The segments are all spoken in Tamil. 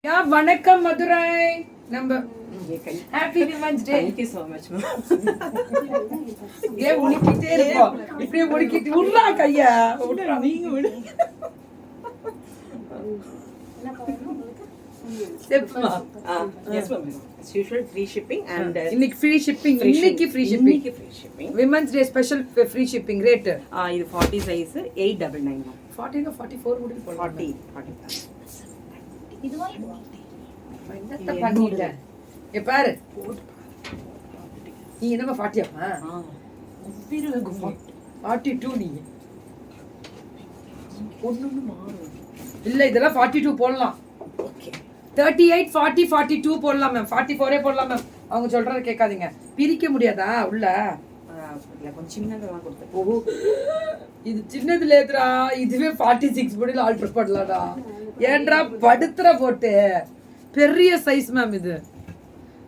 யா வணக்கம் மதுரை. நம்ம happy women's day. Thank you so much, ma'am. ஏ உனிக்கிட்டே இருப்போம். இப்படியே உனிக்கிட்டு உட்றா கையா. உட்றா நீங்க விடு. செப்மா. Yes, ma'am. As usual, free shipping and இன்னைக்கு ஃப்ரீ ஷிப்பிங். இன்னைக்கு free shipping. Women's day special free shipping rate. இது 40 size 899, ma'am. 40 னா 44 முடிய போலாம். 40. இதுவா என்னத்த பண்ணிட்ட? ஏ பாரு. நீ என்னமா 40 அப்பா? 42 நீ. ஒண்ணு மாறும். இல்ல இதெல்லாம் 42 போடலாம். ஓகே. 38 40 42 போடலாம் மேம். 44 போடலாம் மேம். அவங்க சொல்றத கேட்காதீங்க. பிரிக்க முடியாதா உள்ள? கொஞ்சம் சின்னதெல்லாம் கொடுத்து. ஓ இது சின்னதுல ஏதுடா. இதுவே 46 முடியல ஆல்டர் பண்ணலாம்டா. ஏன்டா படுத்துற போட்டு பெரிய சைஸ் மேம். இது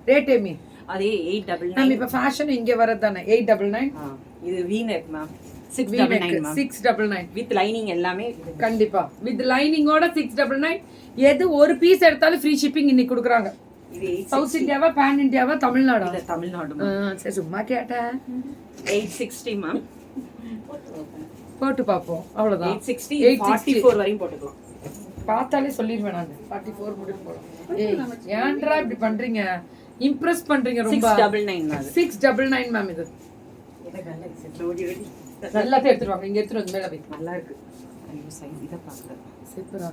ரேட் ஏமி அதே 899 மேம். இப்ப ஃபேஷன் இங்க வரது தானே 899. இது V-neck ma'am 699 ma'am. 699 with lining எல்லாமே கண்டிப்பா வித் லைனிங்கோட 699. எது ஒரு பீஸ் எடுத்தாலும் ஃப்ரீ ஷிப்பிங் இன்னைக்கு கொடுக்குறாங்க. இது சவுத் இந்தியாவா பேன் இந்தியாவா தமிழ்நாடா? இல்ல தமிழ்நாடு. சரி சும்மா கேட்டேன். 860 மேம். போட்டு பாப்போம் அவ்வளவுதான். 860 44 வரையும் போட்டுக்கலாம். பார்த்தாலே சொல்லிடுவேன் நான் 44 முடிவு போலாம். ஏய் ஏன்டா இப்படி பண்றீங்க? இம்ப்ரெஸ் பண்றீங்க ரொம்ப. 699 மேம். 699 மேம். இது எல்லாத்தையும் எடுத்துட்டு வாங்க. இங்க எடுத்துட்டு வந்து மேல போய். நல்லா இருக்கு. ஐயோ சைஸ் இத பாக்குறேன். சூப்பரா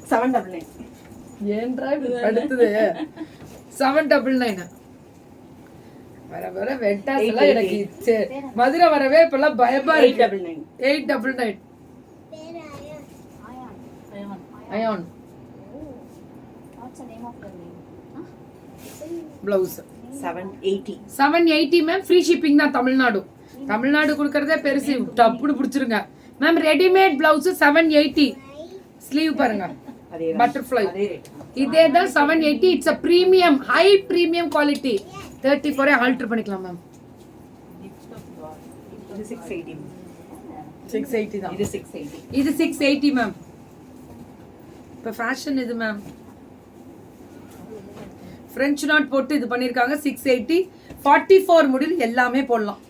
799. ஏன்டா இப்படி அடுத்தது 799. வர வர வெட்டாஸ் எல்லாம் எனக்கு மதுரை வரவே இப்பெல்லாம் பயமா இருக்கு. 899 அயான் பிளவுஸ் 780 மேம். ஃப்ரீ ஷிப்பிங் தான் தமிழ்நாடு. தமிழ்நாடு கொடுக்கறதே பெருசு. டப்புனு பிடிச்சிருங்க மேம். Readymade blouse 780. ஸ்லீவ் பாருங்க பட்டர்ஃப்ளை. இதே தான் 780. It's a premium high premium quality. 34 alter பண்ணிக்கலாம் மேம். இது 680. 680 தான். இது 680. இது 680 மேம். இப்ப ஃபேஷன் இது மேம். French knot போட்டு இது பண்ணிருக்காங்க. 680 44 முடில் எல்லாமே போடலாம்.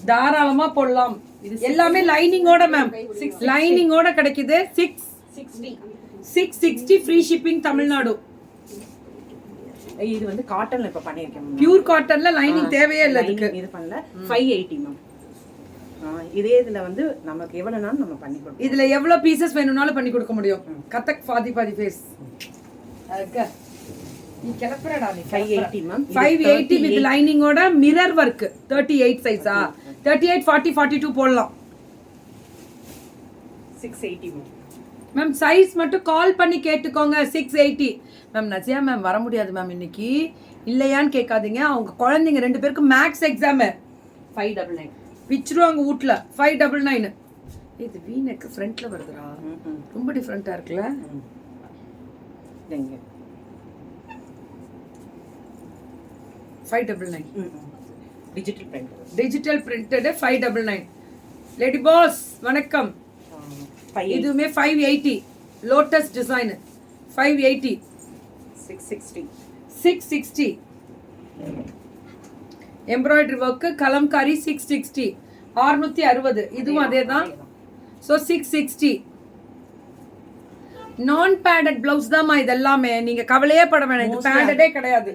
தாராளமா போடலாம். எல்லாமே லைனிங்கோட மேம். லைனிங்கோட கிடைக்குது. 660 ஃப்ரீ ஷிப்பிங் தமிழ்நாடு. இது வந்து காட்டன்ல இப்ப பண்ணிருக்கேன். பியூர் காட்டன்ல லைனிங் தேவையே இல்ல. இதுக்கு இது பண்ணல 580 மேம். இதே இதுல வந்து நமக்கு எவ்வளவுனாலும் நம்ம பண்ணி கொடுப்போம். இதுல எவ்வளவு பீசஸ் வேணும்னாலும் பண்ணி கொடுக்க முடியும். கதக் பாதி ஃபேஸ். அதுக்கு நீ கிளப்புறடா நீ. 580 மேம். 580 வித் லைனிங்கோட மிரர் வர்க். 38 சைஸா? 38 40 42 போடலாம். 680 மேம். மேம் சைஸ் மட்டும் கால் பண்ணி கேட்டுக்கோங்க. 680 மேம். நசியா மேம் வர முடியாது மேம் இன்னைக்கு. இல்லையான்னு கேட்காதீங்க. அவங்க குழந்தைங்க 2 பேருக்கு மேக்ஸ் எக்ஸாம். 599 விச்சிருவாங்க வீட்ல. 599. இது V-neck ஃப்ரண்ட்ல வருதுடா. ரொம்ப டிஃபரெண்டா இருக்குல்ல. தேங்க 599. Digital print. Digital printed 599. Lady pass வணக்கம். இதுமே 580. Lotus design 580. 660 embroidery work Kalamkari 660. 660 இதுவும் அதே தான். ஸோ 660 நான் பேடட் பிளவுஸ் தான்மா இது எல்லாமே. நீங்க கவலையே பட வேணாம். இது பேடடே கிடையாது.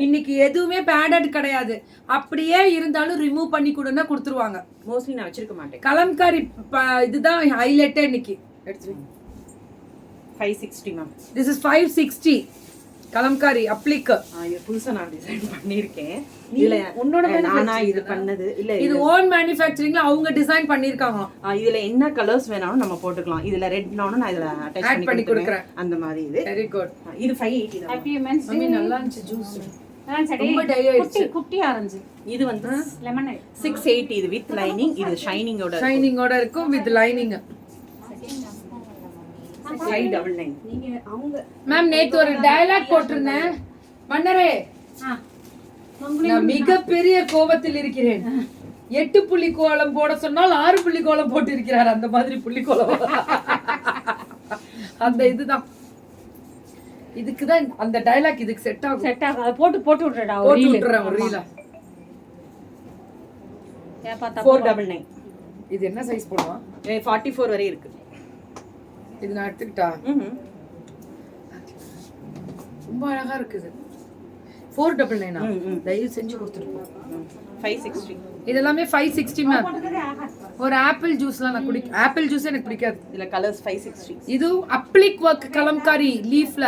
இன்னைக்கு எதுவுமே பேடட் கிடையாது. அப்படியே இருந்தாலும் ரிமூவ் பண்ணி கொடுன்னா கொடுத்துருவாங்க. மோஸ்ட்லி நான் வச்சிருக்க மாட்டேன். கலம்காரி இதுதான் ஹைலைட்டே இன்னைக்கு. 560 மேம். This is 560 Kalamkari அப்ளிக். இது புதுசா நான் டிசைன் பண்ணிருக்கேன். இதுல உன்னோட நானா இது பண்ணது இல்ல. இது ஓன் மேனுஃபேக்சரிங்ல அவங்க டிசைன் பண்ணிருக்காங்க. இதுல என்ன கலர்ஸ் வேணாலும் நம்ம போட்டுக்கலாம். இதுல ரெட்னாலும் நான் இதுல அட்டாச் பண்ணி கொடுக்கிறேன். அந்த மாதிரி இது. Very good. இது 580 தான். ஹேப்பி வுமன்ஸ் டே. நல்லா இருந்துச்சு ஜூஸ். ரொம்ப டை ஆயிடுச்சு. குட்டி ஆரஞ்சு. இது வந்து லெமன் 680. இது வித் லைனிங். இது ஷைனிங்கோட இருக்கும் வித் லைனிங். 599. நீங்க அவங்க மேம் நேத்து ஒரு டயலாக் போட்டிருந்தேன். மன்னரே நான் மிகப்பெரிய கோபத்தில் இருக்கிறேன். 8 புள்ளி கோலம் போட சொன்னால் 6 புள்ளி கோலம் போட்டு இருக்கிறார். அந்த மாதிரி புள்ளி கோலம் அந்த இதுதான் இதுக்குதான் அந்த டயலாக் இதுக்கு செட் ஆகும். செட் ஆகும். அதை போட்டு போட்டு விட்டுறடா ஒரு போட்டு reel. விட்டுறேன் ஒரு ரீலா. ஏப்பா தப்பு. 499. இது என்ன சைஸ் போடுவான்? 44 வரை இருக்கு. இது நான் எடுத்துக்கிட்டா ம்ஹும். ரொம்ப அழகா இருக்குது. 499 ம், ம். தயவு செஞ்சு கொடுத்துருப்போம். 560. இதெல்லாமே 560 மேம். போட்டுக்கிறதே ஆகாது. ஒரு ஆப்பிள் ஜூஸ்லாம் நான் குடிக்க ஆப்பிள் ஜூஸ் எனக்கு பிடிக்காது. இதுல கலர்ஸ் 560. இது அப்ளிக் ஒர்க் கலம்காரி லீஃப்ல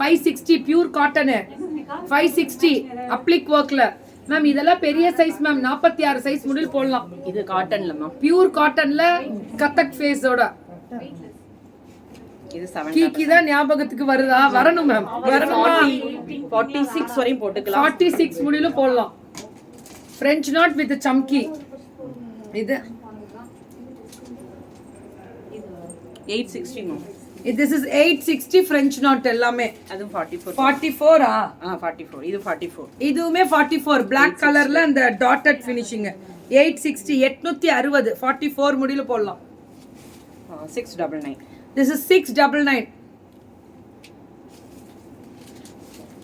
560 பியூர் காட்டன் 560 அப்ளிக் ஒர்க்ல மேம். இதெல்லாம் பெரிய சைஸ் மேம். 46 சைஸ் முடில் போடலாம். இது காட்டன்ல மேம். பியூர் காட்டன்ல கத்தக் ஃபேஸோட. இது 7. கீக்கி தான் ஞாபகத்துக்கு வருதா? வரணும் மேம். வரணுமா? 46 வரையும் போட்டுக்கலாம். 46 முடிலும் போடலாம். French knot with chunky. இது 860 ma'am. this is 860 French knot எல்லாமே. அதுவும் 44. 44 ஆ? 44. இது 44. இதுவுமே 44 black கலர்ல அந்த dotted finishing. 860 860 44 முடியில போடலாம். 699. This is 699.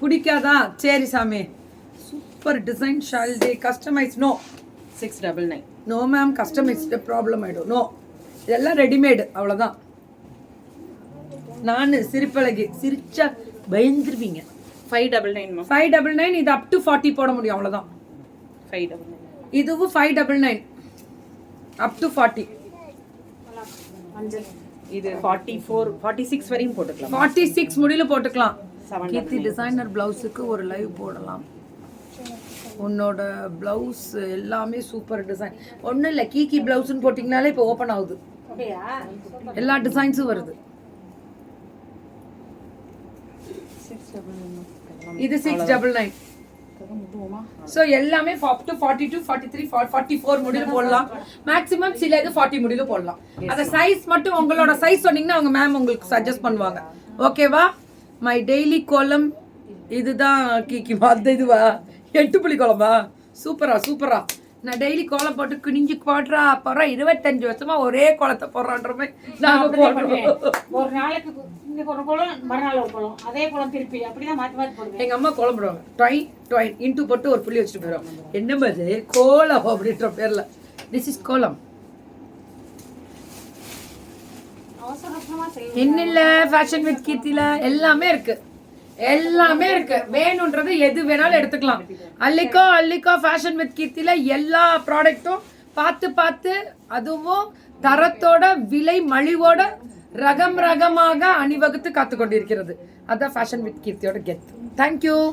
பிடிக்காதா? சரி சாமி. சூப்பர் டிசைன் ஷால் டே customise. No 699. No ma'am, customise problem ஆயிடும். நோ, இதெல்லாம் ரெடிமேடு அவ்வளோதான். நான் சிரிப்பழகி சிரிச்சா பயந்துருவீங்க. 599 மேம். 599. இது அப் டு 40 போட முடியும் அவ்வளோதான். 599. இதுவும் 599 அப் டு 40. மஞ்சள். இது 44 46 வரையும் போட்டுக்கலாம். 46 முடியில போட்டுக்கலாம். 799. கீர்த்தி டிசைனர் பிளவுஸுக்கு ஒரு லைவ் போடலாம். உன்னோட பிளவுஸ் எல்லாமே சூப்பர் டிசைன். ஒன்றும் இல்லை, கீக்கி பிளவுஸ்ன்னு போட்டிங்கனாலே இப்போ ஓப்பன் ஆகுது. அப்படியா? எல்லா டிசைன்ஸும் வருது. இது 699. ஸோ எல்லாமே அப் டு 42 43 44 முடியில போடலாம். மேக்ஸிமம் சில இது 40 முடியில போடலாம். அந்த சைஸ் மட்டும் உங்களோட சைஸ் சொன்னீங்கன்னா அவங்க மேம் உங்களுக்கு சஜஸ்ட் பண்ணுவாங்க. ஓகேவா? மை டெய்லி கோலம் இதுதான் கீக்கி. அந்த இதுவா 8 புள்ளி கோலமா? சூப்பரா சூப்பரா. நான் டெய்லி கோலம் போட்டு குனிஞ்சு போடுறா போறேன். 25 வருஷமா ஒரே கோலத்தை போடுறான்ற மாதிரி நான் போடுறேன். ஒரு நாளைக்கு இன்னைக்கு ஒரு குளம், மறுநாள் ஒரு குளம், அதே குளம் திருப்பி அப்படிதான் மாத்தி மாத்தி போடுவேன். எங்க அம்மா கோலம் போடுவாங்க. டொயின் இன்ட்டு போட்டு ஒரு புள்ளி வச்சுட்டு போயிடும். என்ன மாதிரி கோலம் அப்படின்ற பேர்ல. திஸ் இஸ் கோலம். அவசர அவசரமா செய்ய என்ன இல்ல ஃபேஷன் வித் கீர்த்தில எல்லாமே இருக்கு. எல்லாமே இருக்கு. வேணும்ன்றது எது வேணாலும் எடுத்துக்கலாம். அல்லிக்கோ ஃபேஷன் வித் கீர்த்தில எல்லா ப்ராடக்ட்டும் பார்த்து பார்த்து, அதுவும் தரத்தோட விலை மலிவோட ரகமாக அணிவகுத்து காத்து கொண்டிருக்கிறது. அதான் ஃபேஷன் வித் கீர்த்தியோட கெத். தேங்க்யூ.